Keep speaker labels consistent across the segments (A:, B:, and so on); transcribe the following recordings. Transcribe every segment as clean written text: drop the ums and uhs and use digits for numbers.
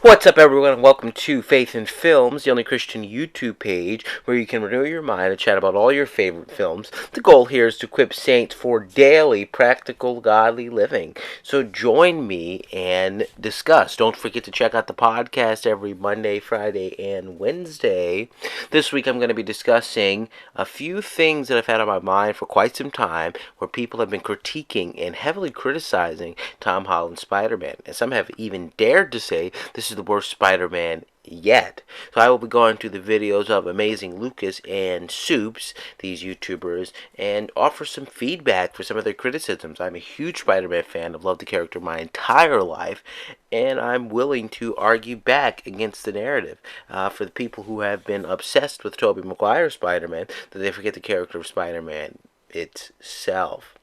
A: What's up, everyone, and welcome to Faith in Films, the only Christian YouTube page where you can renew your mind and chat about all your favorite films. The goal here is to equip saints for daily, practical, godly living. So join me and discuss. Don't forget to check out the podcast every Monday, Friday, and Wednesday. This week I'm going to be discussing a few things that I've had on my mind for quite some time where people have been critiquing and heavily criticizing Tom Holland's Spider-Man. And some have even dared to say this is the worst Spider-Man yet. So I will be going to the videos of Amazing Lucas and Supes, these YouTubers, and offer some feedback for some of their criticisms. I'm a huge Spider-Man fan. I've loved the character my entire life, and I'm willing to argue back against the narrative. For the people who have been obsessed with Tobey Maguire's Spider-Man, that they forget the character of Spider-Man itself.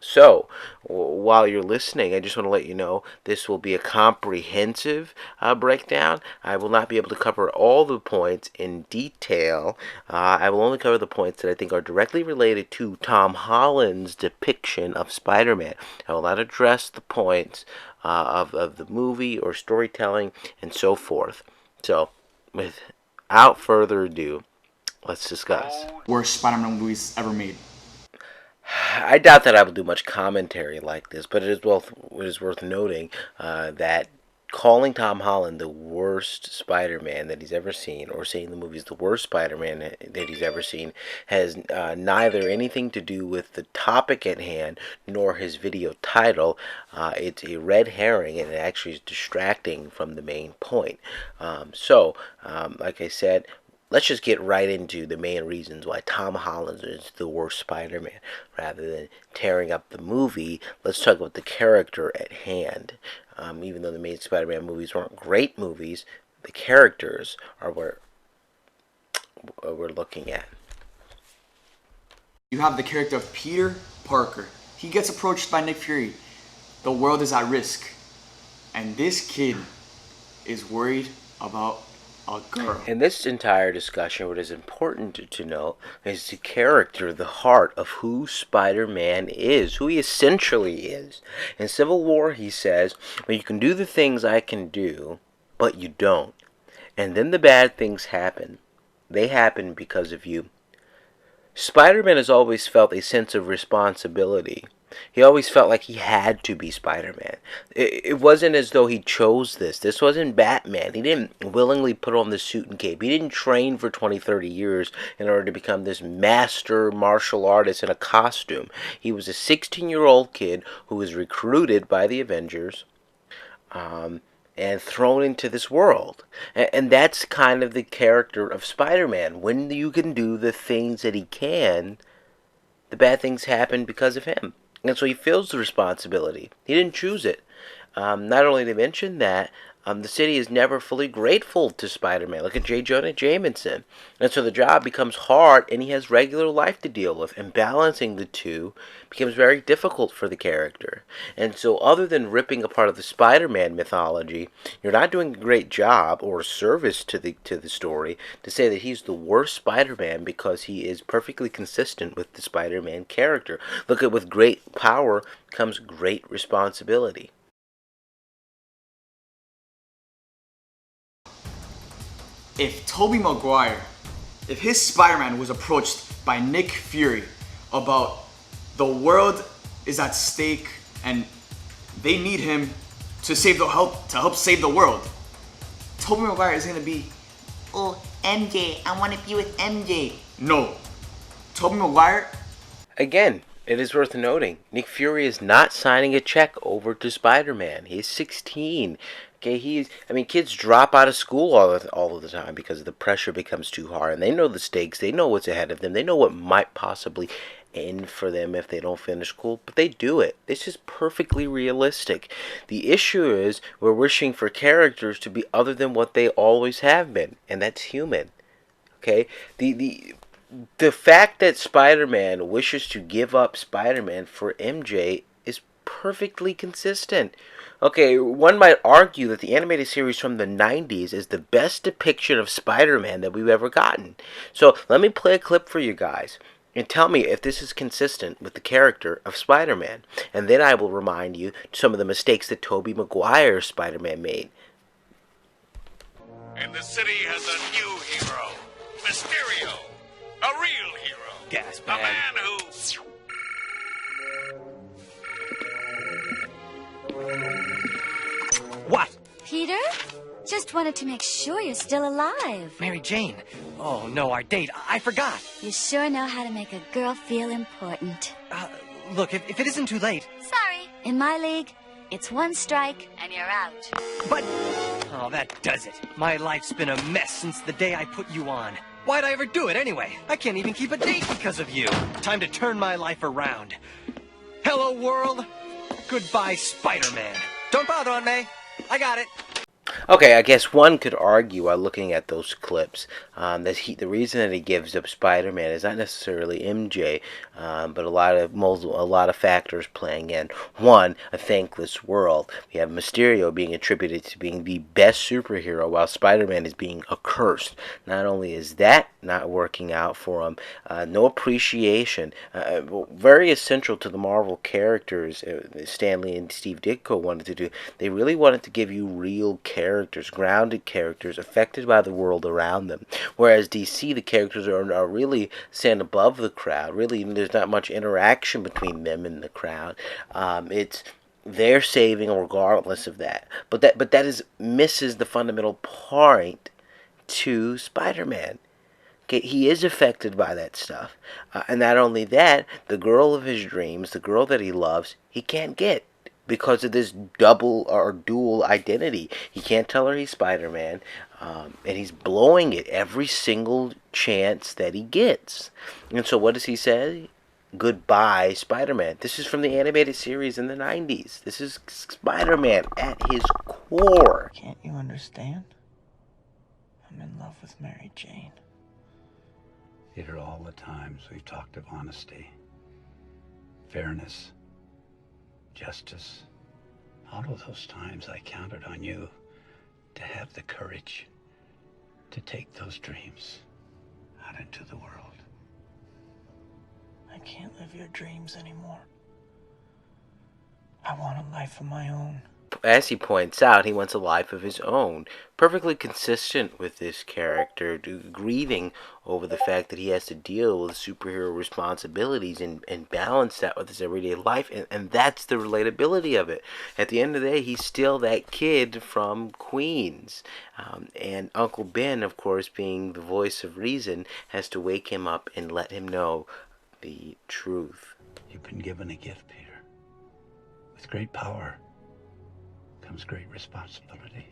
A: So, while you're listening, I just want to let you know this will be a comprehensive breakdown. I will not be able to cover all the points in detail. I will only cover the points that I think are directly related to Tom Holland's depiction of Spider-Man. I will not address the points of the movie or storytelling and so forth. So, without further ado, let's discuss.
B: Worst Spider-Man movies ever made.
A: I doubt that I will do much commentary like this, but it is worth noting that calling Tom Holland the worst Spider-Man that he's ever seen, or saying the movie's the worst Spider-Man that he's ever seen, has neither anything to do with the topic at hand nor his video title. It's a red herring, and it actually is distracting from the main point. Like I said, let's just get right into the main reasons why Tom Holland is the worst Spider-Man. Rather than tearing up the movie, let's talk about the character at hand. Even though the main Spider-Man movies weren't great movies, the characters are what we're looking at.
B: You have the character of Peter Parker. He gets approached by Nick Fury. The world is at risk. And this kid is worried about a girl.
A: In this entire discussion, what is important to note is the character, the heart of who Spider-Man is, who he essentially is. In Civil War, he says, well, you can do the things I can do, but you don't. And then the bad things happen. They happen because of you. Spider-Man has always felt a sense of responsibility. He always felt like he had to be Spider-Man. It wasn't as though he chose this. This wasn't Batman. He didn't willingly put on the suit and cape. He didn't train for 20, 30 years in order to become this master martial artist in a costume. He was a 16-year-old kid who was recruited by the Avengers and thrown into this world. And that's kind of the character of Spider-Man. When you can do the things that he can, the bad things happen because of him. And so he feels the responsibility. He didn't choose it. Not only to mention that, the city is never fully grateful to Spider-Man. Look at J. Jonah Jameson. And so the job becomes hard, and he has regular life to deal with. And balancing the two becomes very difficult for the character. And so other than ripping apart of the Spider-Man mythology, you're not doing a great job or service to the story to say that he's the worst Spider-Man because he is perfectly consistent with the Spider-Man character. Look at, with great power comes great responsibility.
B: If Tobey Maguire, if his Spider-Man was approached by Nick Fury about the world is at stake and they need him to help save the world, Tobey Maguire is gonna be,
C: oh, MJ, I want to be with MJ.
B: No. Tobey Maguire.
A: Again, it is worth noting, Nick Fury is not signing a check over to Spider-Man. He's 16. Okay, kids drop out of school all of the time because the pressure becomes too hard, and they know the stakes. They know what's ahead of them. They know what might possibly end for them if they don't finish school, but they do it. This is perfectly realistic. The issue is we're wishing for characters to be other than what they always have been, and that's human. Okay, the fact that Spider-Man wishes to give up Spider-Man for MJ is perfectly consistent. Okay, one might argue that the animated series from the 90s is the best depiction of Spider-Man that we've ever gotten. So let me play a clip for you guys and tell me if this is consistent with the character of Spider-Man. And then I will remind you some of the mistakes that Tobey Maguire's Spider-Man made.
D: city has a new hero. Mysterio. A real hero.
E: Gasp,
D: A
E: man.
D: man who...
E: What?
F: Peter? Just wanted to make sure you're still alive.
E: Mary Jane. Oh, no, our date. I forgot.
F: You sure know how to make a girl feel important.
E: Look, if it isn't too late.
F: Sorry. In my league, it's one strike and you're out.
E: But... Oh, that does it. My life's been a mess since the day I put you on. Why'd I ever do it anyway? I can't even keep a date because of you. Time to turn my life around. Hello, world. Goodbye, Spider-Man. Don't bother on May. I got it.
A: Okay, I guess one could argue while looking at those clips that the reason that he gives up Spider-Man is not necessarily MJ, but a lot of factors playing in. One, a thankless world. We have Mysterio being attributed to being the best superhero, while Spider-Man is being accursed. Not only is that not working out for him, no appreciation. Very essential to the Marvel characters. Stan Lee and Steve Ditko wanted to do. They really wanted to give you real characters, grounded characters, affected by the world around them. Whereas DC, the characters are really stand above the crowd. Really, there's not much interaction between them and the crowd. It's they're saving regardless of that. But that misses the fundamental point to Spider-Man. Okay, he is affected by that stuff. And not only that, the girl of his dreams, the girl that he loves, he can't get. Because of this double or dual identity. He can't tell her he's Spider-Man, and he's blowing it every single chance that he gets. And so what does he say? Goodbye, Spider-Man. This is from the animated series in the 90s. This is Spider-Man at his core.
G: Can't you understand? I'm in love with Mary Jane.
H: Peter, all the times we've talked of honesty, fairness, justice, all of those times I counted on you to have the courage to take those dreams out into the world.
G: I can't live your dreams anymore. I want a life of my own.
A: As he points out, he wants a life of his own. Perfectly consistent with this character, grieving over the fact that he has to deal with superhero responsibilities and balance that with his everyday life. And that's the relatability of it. At the end of the day, he's still that kid from Queens. And Uncle Ben, of course, being the voice of reason, has to wake him up and let him know the truth.
H: You've been given a gift, Peter. With great power comes great responsibility.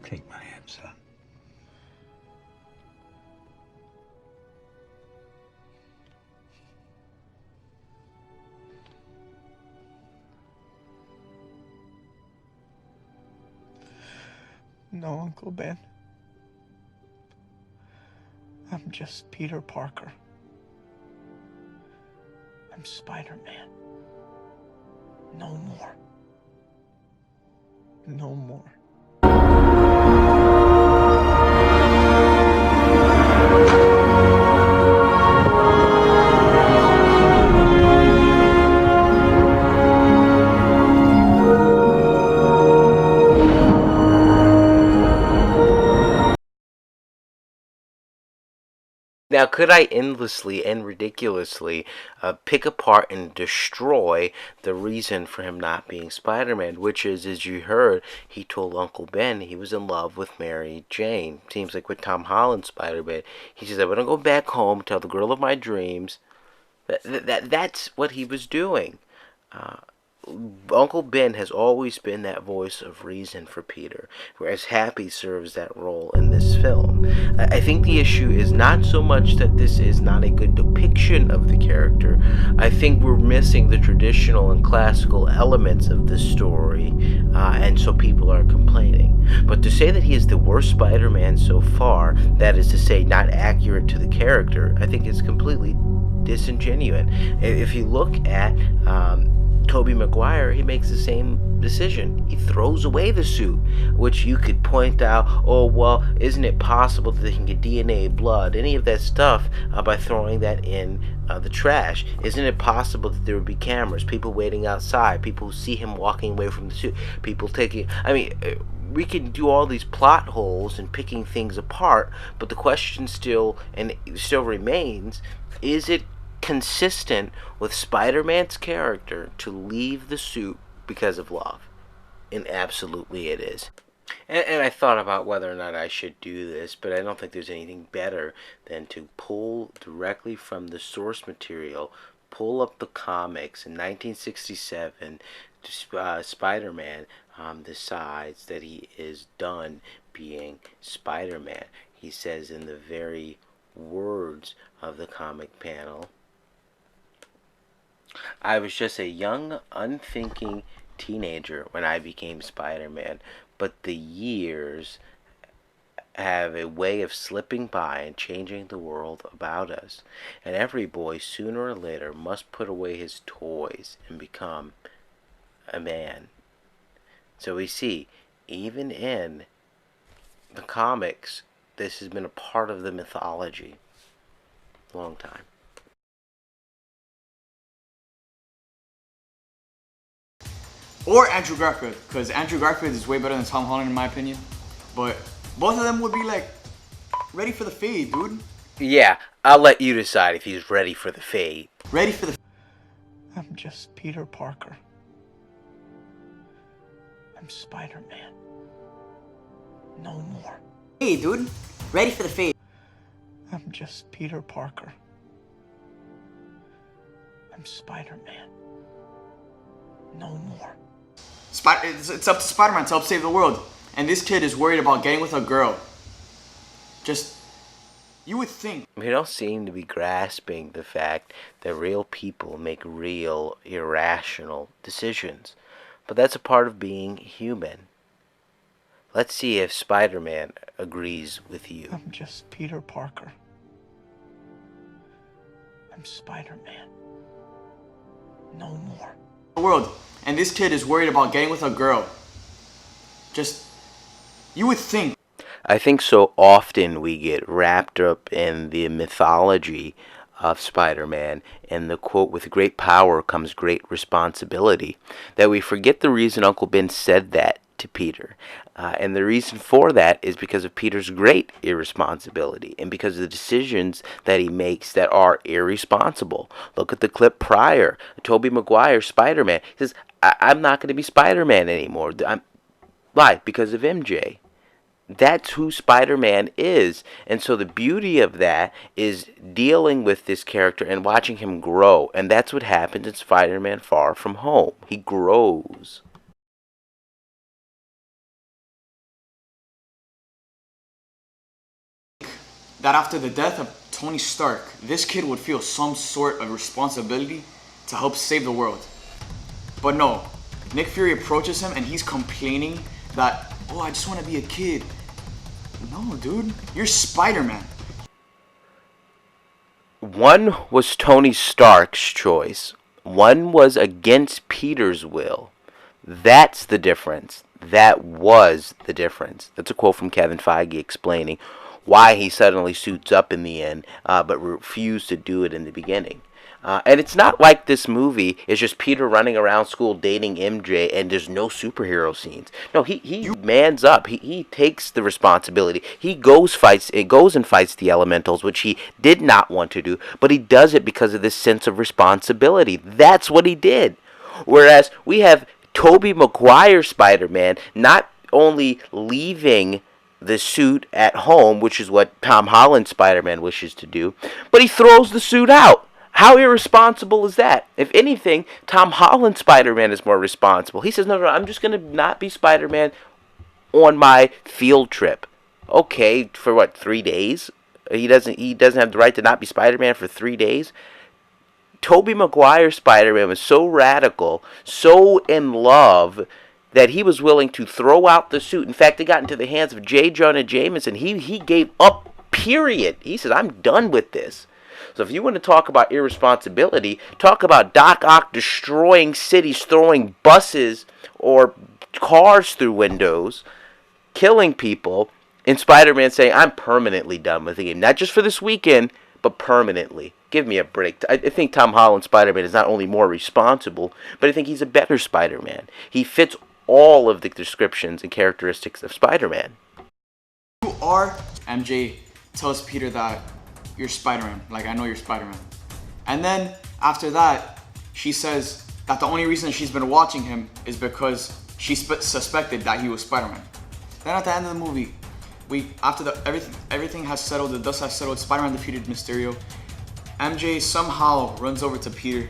H: Take my hand, son.
G: No, Uncle Ben. I'm just Peter Parker. I'm Spider-Man. No more. No more.
A: Now, could I endlessly and ridiculously pick apart and destroy the reason for him not being Spider-Man, which is, as you heard, he told Uncle Ben he was in love with Mary Jane. Seems like with Tom Holland's Spider-Man, he says, I'm going to go back home, tell the girl of my dreams. That's what he was doing. Uncle Ben has always been that voice of reason for Peter, whereas Happy serves that role in this film. I think the issue is not so much that this is not a good depiction of the character. I think we're missing the traditional and classical elements of the story, and so people are complaining. But to say that he is the worst Spider-Man so far, that is to say, not accurate to the character, I think is completely disingenuous. If you look at Tobey Maguire, he makes the same decision. He throws away the suit, which you could point out, oh, well, isn't it possible that they can get DNA, blood, any of that stuff by throwing that in the trash? Isn't it possible that there would be cameras, people waiting outside, people who see him walking away from the suit, people taking... I mean, we can do all these plot holes and picking things apart, but the question still remains, is it consistent with Spider-Man's character to leave the suit because of love? And absolutely it is. And I thought about whether or not I should do this, but I don't think there's anything better than to pull directly from the source material, pull up the comics. In 1967, Spider-Man decides that he is done being Spider-Man. He says in the very words of the comic panel, "I was just a young, unthinking teenager when I became Spider-Man, but the years have a way of slipping by and changing the world about us. And every boy, sooner or later, must put away his toys and become a man." So we see, even in the comics, this has been a part of the mythology a long time.
B: Or Andrew Garfield, because Andrew Garfield is way better than Tom Holland in my opinion. But both of them would be like ready for the fade, dude.
A: Yeah, I'll let you decide if he's ready for the fade.
B: Ready for the...
G: I'm just Peter Parker. I'm Spider-Man. No more.
C: Hey, dude. Ready for the fade.
G: I'm just Peter Parker. I'm Spider-Man. No more.
B: It's up to Spider-Man to help save the world. And this kid is worried about getting with a girl. Just... You would think.
A: We don't seem to be grasping the fact that real people make real, irrational decisions. But that's a part of being human. Let's see if Spider-Man agrees with you.
G: I'm just Peter Parker. I'm Spider-Man. No more.
B: The world. And this kid is worried about getting with a girl. Just... You would think.
A: I think so often we get wrapped up in the mythology of Spider-Man and the quote, "with great power comes great responsibility," that we forget the reason Uncle Ben said that to Peter. And the reason for that is because of Peter's great irresponsibility and because of the decisions that he makes that are irresponsible. Look at the clip prior. Tobey Maguire, Spider-Man. He says, I'm not going to be Spider-Man anymore. Why? Because of MJ. That's who Spider-Man is. And so the beauty of that is dealing with this character and watching him grow. And that's what happens in Spider-Man Far From Home. He grows.
B: That after the death of Tony Stark, this kid would feel some sort of responsibility to help save the world. But no, Nick Fury approaches him and he's complaining that, oh, I just want to be a kid. No, dude, you're Spider-Man.
A: One was Tony Stark's choice. One was against Peter's will. That's the difference. That was the difference. That's a quote from Kevin Feige explaining why he suddenly suits up in the end, but refused to do it in the beginning. And it's not like this movie is just Peter running around school dating MJ and there's no superhero scenes. No, he mans up. He takes the responsibility. He goes and fights the elementals, which he did not want to do, but he does it because of this sense of responsibility. That's what he did. Whereas we have Tobey Maguire Spider-Man not only leaving the suit at home, which is what Tom Holland Spider-Man wishes to do, but he throws the suit out. How irresponsible is that? If anything, Tom Holland Spider-Man is more responsible. He says, no, I'm just going to not be Spider-Man on my field trip. Okay, for what, 3 days? He doesn't have the right to not be Spider-Man for 3 days? Tobey Maguire Spider-Man was so radical, so in love, that he was willing to throw out the suit. In fact, it got into the hands of J. Jonah Jameson. He gave up, period. He said, I'm done with this. So if you want to talk about irresponsibility, talk about Doc Ock destroying cities, throwing buses or cars through windows, killing people, and Spider-Man saying, I'm permanently done with the game. Not just for this weekend, but permanently. Give me a break. I think Tom Holland Spider-Man is not only more responsible, but I think he's a better Spider-Man. He fits all of the descriptions and characteristics of Spider-Man.
B: You are. MJ tells Peter that you're Spider-Man. Like, I know you're Spider-Man. And then after that, she says that the only reason she's been watching him is because she suspected that he was Spider-Man. Then at the end of the movie, after everything has settled, the dust has settled, Spider-Man defeated Mysterio. MJ somehow runs over to Peter,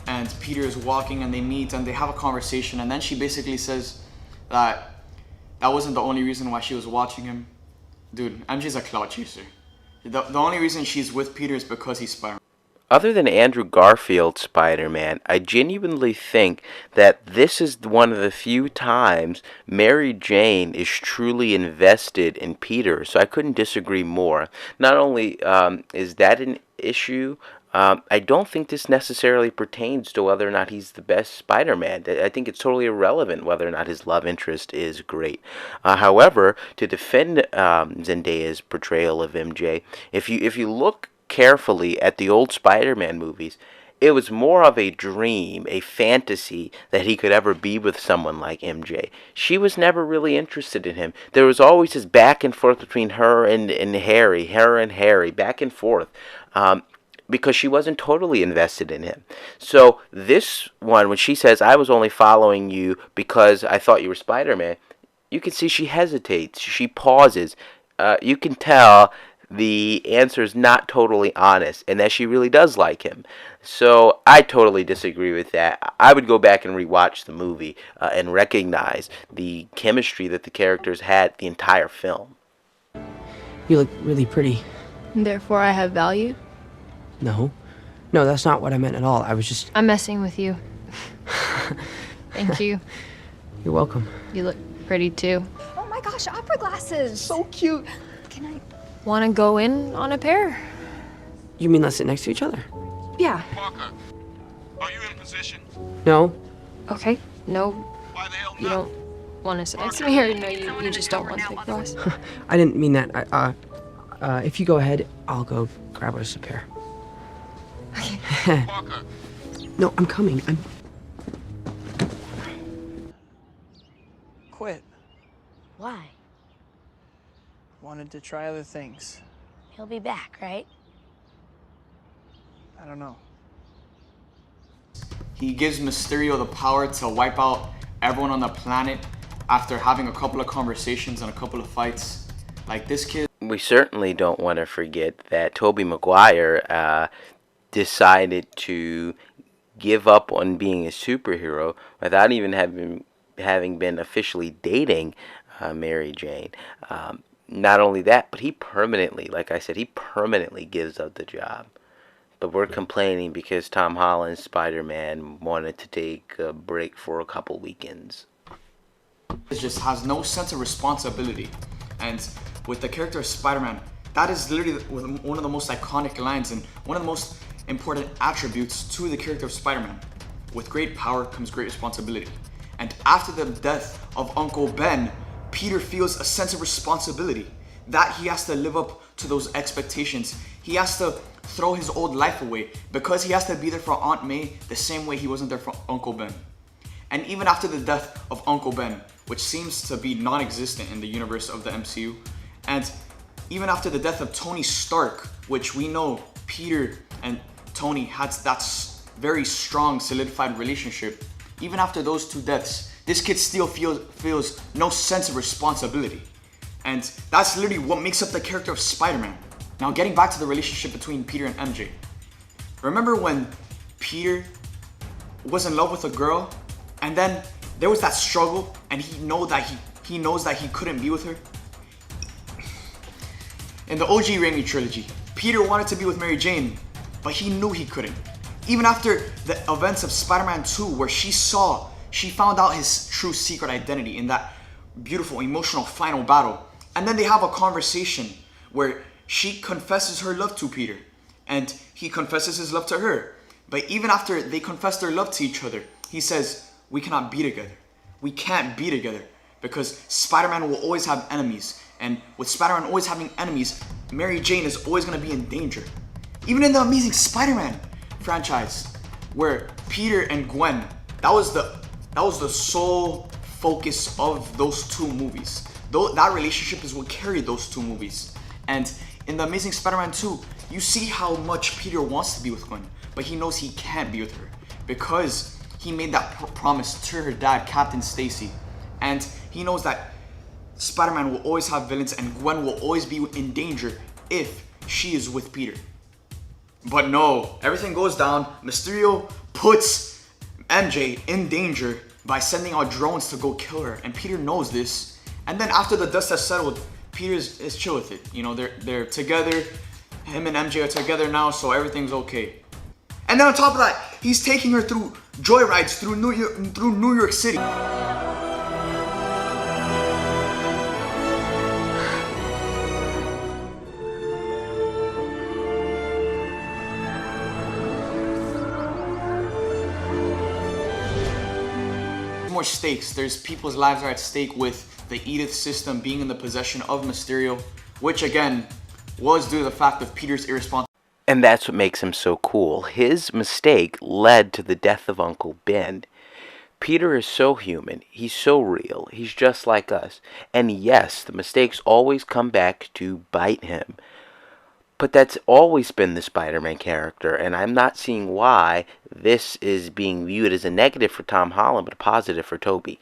B: and Peter is walking, and they meet, and they have a conversation, and then she basically says that wasn't the only reason why she was watching him. Dude, MJ's a clout chaser. The only reason she's with Peter is because he's Spider-Man.
A: Other than Andrew Garfield's Spider-Man, I genuinely think that this is one of the few times Mary Jane is truly invested in Peter, so I couldn't disagree more. Not only is that an issue, I don't think this necessarily pertains to whether or not he's the best Spider-Man. I think it's totally irrelevant whether or not his love interest is great. However, to defend Zendaya's portrayal of MJ, if you look carefully at the old Spider-Man movies, it was more of a dream, a fantasy that he could ever be with someone like MJ. She was never really interested in him. There was always this back and forth between her and Harry, back and forth. Because she wasn't totally invested in him. So this one, when she says, I was only following you because I thought you were Spider-Man, you can see she hesitates. She pauses. You can tell the answer is not totally honest and that she really does like him. So I totally disagree with that. I would go back and rewatch the movie and recognize the chemistry that the characters had the entire film.
I: You look really pretty.
J: Therefore, I have value?
I: No, that's not what I meant at all. I was just...
J: I'm messing with you. Thank you.
I: You're welcome.
J: You look pretty too.
F: Oh my gosh, opera glasses.
I: So cute.
F: Can I?
J: Want to go in on a pair?
I: You mean let's sit next to each other?
J: Yeah.
D: Parker, are you in position?
I: No.
J: Okay. No,
D: Why the hell
J: you
D: not?
J: don't want to sit next to me, or no, you just don't want to take glass?
I: I didn't mean that. If you go ahead, I'll go grab us a pair.
D: Parker,
I: No, I'm coming.
G: Quit.
C: Why?
G: Wanted to try other things.
C: He'll be back, right?
G: I don't know.
B: He gives Mysterio the power to wipe out everyone on the planet after having a couple of conversations and a couple of fights. Like, this kid...
A: We certainly don't want to forget that Tobey Maguire decided to give up on being a superhero without even having been officially dating Mary Jane. Not only that, but he permanently, like I said, he permanently gives up the job. But we're complaining because Tom Holland's Spider-Man wanted to take a break for a couple weekends.
B: It just has no sense of responsibility. And with the character of Spider-Man, that is literally one of the most iconic lines and one of the most important attributes to the character of Spider-Man. With great power comes great responsibility. And after the death of Uncle Ben, Peter feels a sense of responsibility that he has to live up to those expectations. He has to throw his old life away because he has to be there for Aunt May the same way he wasn't there for Uncle Ben. And even after the death of Uncle Ben, which seems to be non-existent in the universe of the MCU, and even after the death of Tony Stark, which we know Peter and Tony had that very strong, solidified relationship, even after those two deaths, this kid still feels no sense of responsibility. And that's literally what makes up the character of Spider-Man. Now, getting back to the relationship between Peter and MJ. Remember when Peter was in love with a girl, and then there was that struggle, and he knows that he couldn't be with her? In the OG Raimi trilogy, Peter wanted to be with Mary Jane, but he knew he couldn't. Even after the events of Spider-Man 2, where she found out his true secret identity in that beautiful, emotional final battle. And then they have a conversation where she confesses her love to Peter. and he confesses his love to her. But even after they confess their love to each other, he says, we cannot be together. We can't be together because Spider-Man will always have enemies. And with Spider-Man always having enemies, Mary Jane is always going to be in danger. Even in the Amazing Spider-Man franchise, where Peter and Gwen, that was the sole focus of those two movies. That relationship is what carried those two movies. And in the Amazing Spider-Man 2, you see how much Peter wants to be with Gwen, but he knows he can't be with her because he made that promise to her dad, Captain Stacy. And he knows that Spider-Man will always have villains and Gwen will always be in danger if she is with Peter. But no, everything goes down. Mysterio puts MJ in danger by sending out drones to go kill her. And Peter knows this. And then after the dust has settled, Peter is chill with it. You know, they're together. Him and MJ are together now, so everything's okay. And then on top of that, he's taking her through joyrides through New York City. More stakes. There's people's lives are at stake with the Edith system being in the possession of Mysterio, which again was due to the fact of Peter's irresponsibility.
A: And that's what makes him so cool. His mistake led to the death of Uncle Ben. Peter is so human. He's so real. He's just like us. And yes, the mistakes always come back to bite him. But that's always been the Spider-Man character, and I'm not seeing why this is being viewed as a negative for Tom Holland, but a positive for Tobey.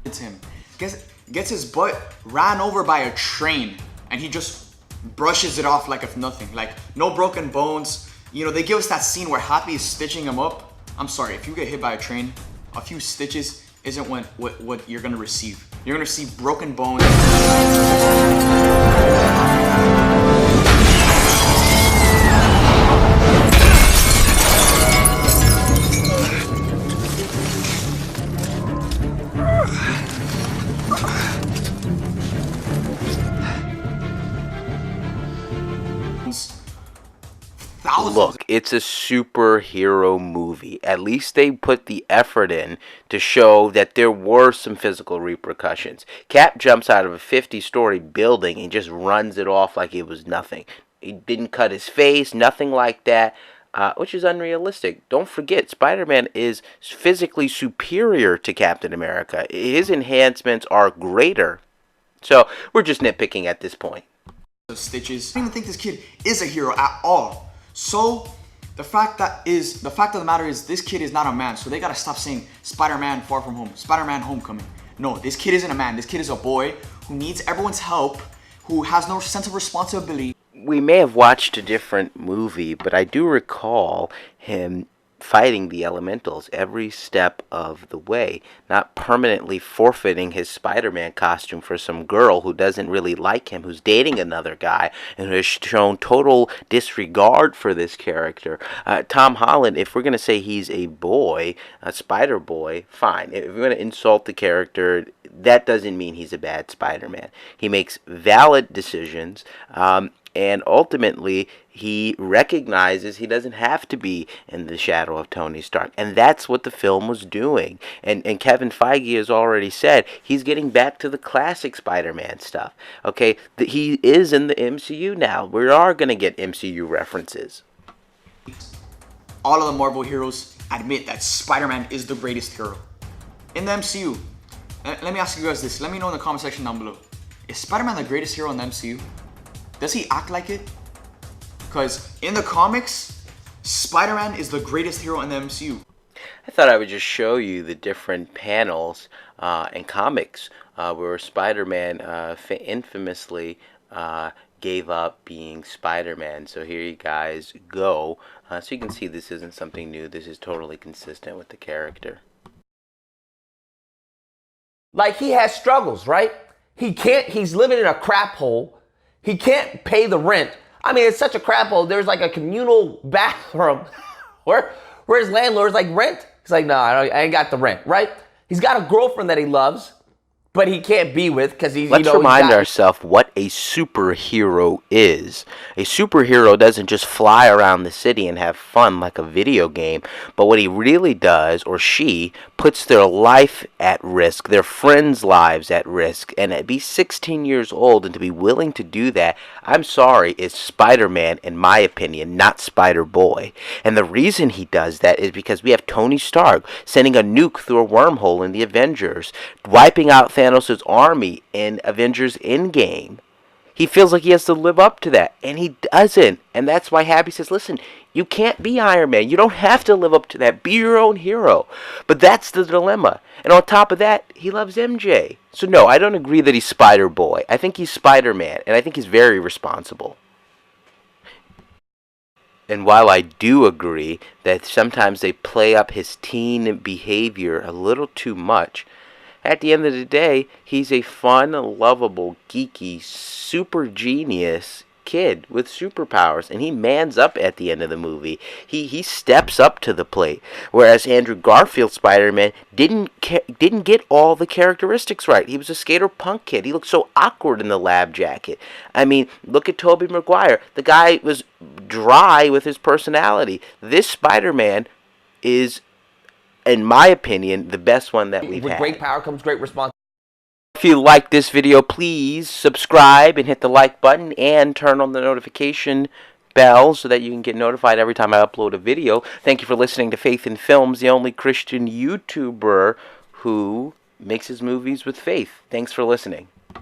B: It's him. Gets his butt ran over by a train, and he just brushes it off like if nothing. Like, no broken bones. You know, they give us that scene where Happy is stitching him up. I'm sorry, if you get hit by a train, a few stitches isn't what you're going to receive. You're going to receive broken bones.
A: Look, it's a superhero movie. At least they put the effort in to show that there were some physical repercussions. Cap jumps out of a 50-story building and just runs it off like it was nothing. He didn't cut his face, nothing like that, which is unrealistic. Don't forget, Spider-Man is physically superior to Captain America. His enhancements are greater. So we're just nitpicking at this point.
B: Stitches. I don't even think this kid is a hero at all. So the fact of the matter is this kid is not a man. So they gotta stop saying Spider-Man Far From Home, Spider-Man Homecoming. No, this kid isn't a man. This kid is a boy who needs everyone's help, who has no sense of responsibility.
A: We may have watched a different movie, but I do recall him fighting the elementals every step of the way, not permanently forfeiting his Spider-Man costume for some girl who doesn't really like him, who's dating another guy, and who has shown total disregard for this character. Tom Holland, if we're going to say he's a boy, a Spider Boy, fine. If we're going to insult the character, that doesn't mean he's a bad Spider-Man. He makes valid decisions, and ultimately, he recognizes he doesn't have to be in the shadow of Tony Stark. And that's what the film was doing. And Kevin Feige has already said he's getting back to the classic Spider-Man stuff. Okay, he is in the MCU now. We are going to get MCU references.
B: All of the Marvel heroes admit that Spider-Man is the greatest hero. In the MCU, let me ask you guys this. Let me know in the comment section down below. Is Spider-Man the greatest hero in the MCU? Does he act like it? Because in the comics, Spider-Man is the greatest hero in the MCU.
A: I thought I would just show you the different panels in comics where Spider-Man infamously gave up being Spider-Man. So here you guys go. So you can see this isn't something new. This is totally consistent with the character.
K: Like, he has struggles, right? He's living in a crap hole. He can't pay the rent. I mean, it's such a crap hole. There's like a communal bathroom where his landlord's like, rent? He's like, no, I ain't got the rent, right? He's got a girlfriend that he loves, but he can't be with because he's,
A: Let's
K: you know,
A: remind ourselves what a superhero is. A superhero doesn't just fly around the city and have fun like a video game, but what he really does, or she, puts their life at risk, their friends' lives at risk, and to be 16 years old and to be willing to do that, I'm sorry, is Spider-Man, in my opinion, not Spider-Boy. And the reason he does that is because we have Tony Stark sending a nuke through a wormhole in the Avengers, wiping out Thanos' army in Avengers Endgame. He feels like he has to live up to that, and he doesn't. And that's why Happy says, listen, you can't be Iron Man. You don't have to live up to that. Be your own hero. But that's the dilemma. And on top of that, he loves MJ. So no, I don't agree that he's Spider-Boy. I think he's Spider-Man, and I think he's very responsible. And while I do agree that sometimes they play up his teen behavior a little too much, at the end of the day, he's a fun, lovable, geeky, super genius kid with superpowers, and he mans up at the end of the movie. He steps up to the plate, whereas Andrew Garfield's Spider-Man didn't get all the characteristics right. He was a skater punk kid. He looked so awkward in the lab jacket. I mean, look at Tobey Maguire. The guy was dry with his personality. This Spider-Man is, in my opinion, the best one that we've had.
K: With great power comes great responsibility.
A: If you like this video, please subscribe and hit the like button and turn on the notification bell so that you can get notified every time I upload a video. Thank you for listening to Faith in Films, the only Christian YouTuber who mixes movies with faith. Thanks for listening.